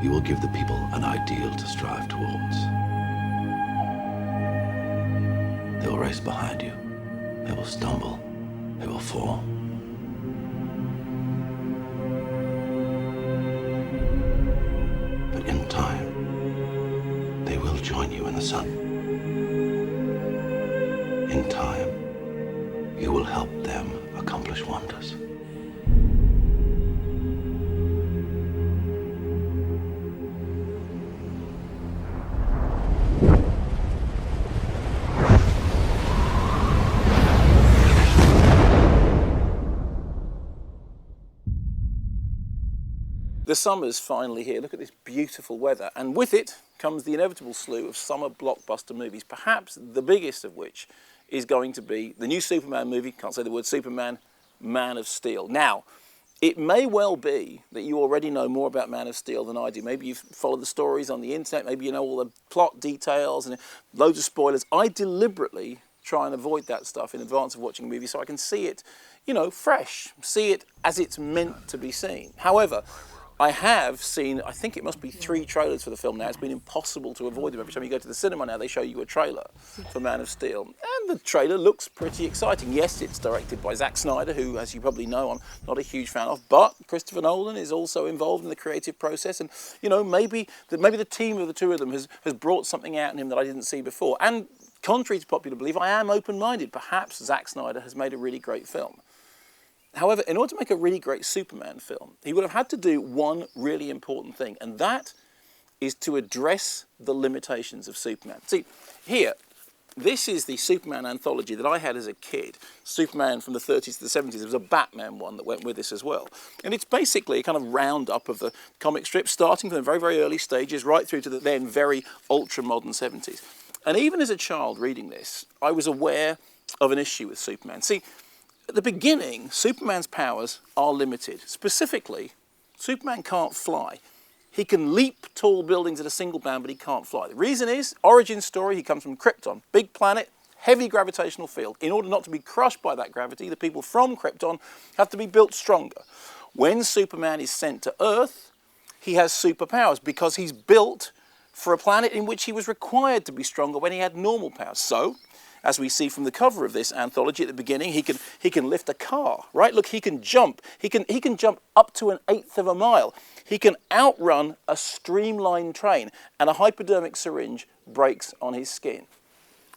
you will give the people an ideal to strive towards. They will race behind you. They will stumble. They will fall. But in time, they will join you in the sun. In time, you will help them accomplish wonders. The summer's finally here. Look at this beautiful weather. And with it comes the inevitable slew of summer blockbuster movies, perhaps the biggest of which is going to be the new Superman movie, can't say the word Superman, Man of Steel. Now, it may well be that you already know more about Man of Steel than I do. Maybe you've followed the stories on the internet, maybe you know all the plot details and loads of spoilers. I deliberately try and avoid that stuff in advance of watching a movie so I can see it, you know, fresh, see it as it's meant to be seen. However, I have seen, I think it must be 3 trailers for the film now. It's been impossible to avoid them. Every time you go to the cinema now, they show you a trailer for Man of Steel. And the trailer looks pretty exciting. Yes, it's directed by Zack Snyder, who, as you probably know, I'm not a huge fan of. But Christopher Nolan is also involved in the creative process. And, you know, maybe the team of the two of them has brought something out in him that I didn't see before. And contrary to popular belief, I am open-minded. Perhaps Zack Snyder has made a really great film. However, in order to make a really great Superman film, he would have had to do one really important thing, and that is to address the limitations of Superman. See, here, this is the Superman anthology that I had as a kid. Superman from the 30s to the 70s. There was a Batman one that went with this as well. And it's basically a kind of roundup of the comic strips, starting from the very, very early stages right through to the then very ultra-modern 70s. And even as a child reading this, I was aware of an issue with Superman. See, at the beginning, Superman's powers are limited. Specifically, Superman can't fly. He can leap tall buildings at a single bound, but he can't fly. The reason is, origin story, he comes from Krypton. Big planet, heavy gravitational field. In order not to be crushed by that gravity, the people from Krypton have to be built stronger. When Superman is sent to Earth, he has superpowers because he's built for a planet in which he was required to be stronger when he had normal powers. So, as we see from the cover of this anthology at the beginning, he can lift a car, right? Look, he can jump. He can jump up to 1/8 of a mile. He can outrun a streamlined train, and a hypodermic syringe breaks on his skin.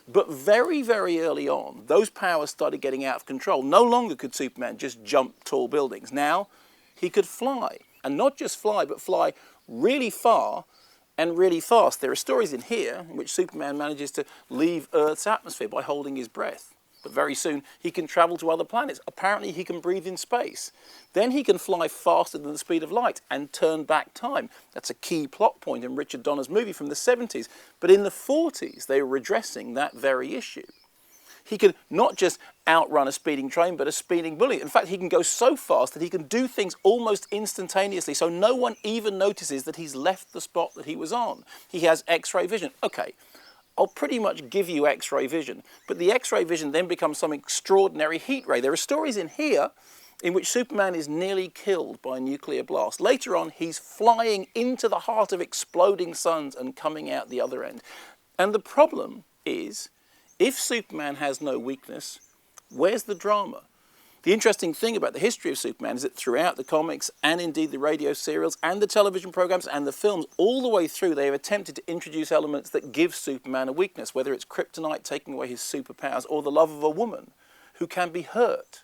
But very, very early on, those powers started getting out of control. No longer could Superman just jump tall buildings. Now, he could fly. And not just fly, but fly really far and really fast. There are stories in here in which Superman manages to leave Earth's atmosphere by holding his breath. But very soon he can travel to other planets. Apparently he can breathe in space. Then he can fly faster than the speed of light and turn back time. That's a key plot point in Richard Donner's movie from the 70s. But in the 40s they were addressing that very issue. He can not just outrun a speeding train, but a speeding bullet. In fact, he can go so fast that he can do things almost instantaneously, so no one even notices that he's left the spot that he was on. He has X-ray vision. Okay, I'll pretty much give you X-ray vision, but the X-ray vision then becomes some extraordinary heat ray. There are stories in here in which Superman is nearly killed by a nuclear blast. Later on, he's flying into the heart of exploding suns and coming out the other end. And the problem is, if Superman has no weakness, where's the drama? The interesting thing about the history of Superman is that throughout the comics and indeed the radio serials and the television programs and the films, all the way through, they have attempted to introduce elements that give Superman a weakness, whether it's kryptonite taking away his superpowers or the love of a woman who can be hurt.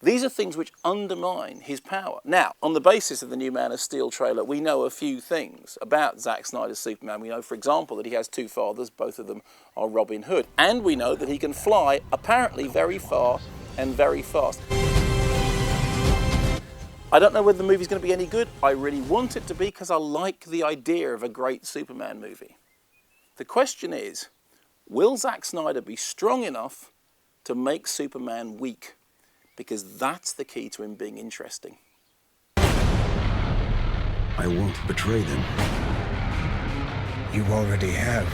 These are things which undermine his power. Now, on the basis of the new Man of Steel trailer, we know a few things about Zack Snyder's Superman. We know, for example, that he has 2 fathers, both of them are Robin Hood. And we know that he can fly, apparently, very far and very fast. I don't know whether the movie's going to be any good. I really want it to be because I like the idea of a great Superman movie. The question is, will Zack Snyder be strong enough to make Superman weak? Because that's the key to him being interesting. I won't betray them. You already have.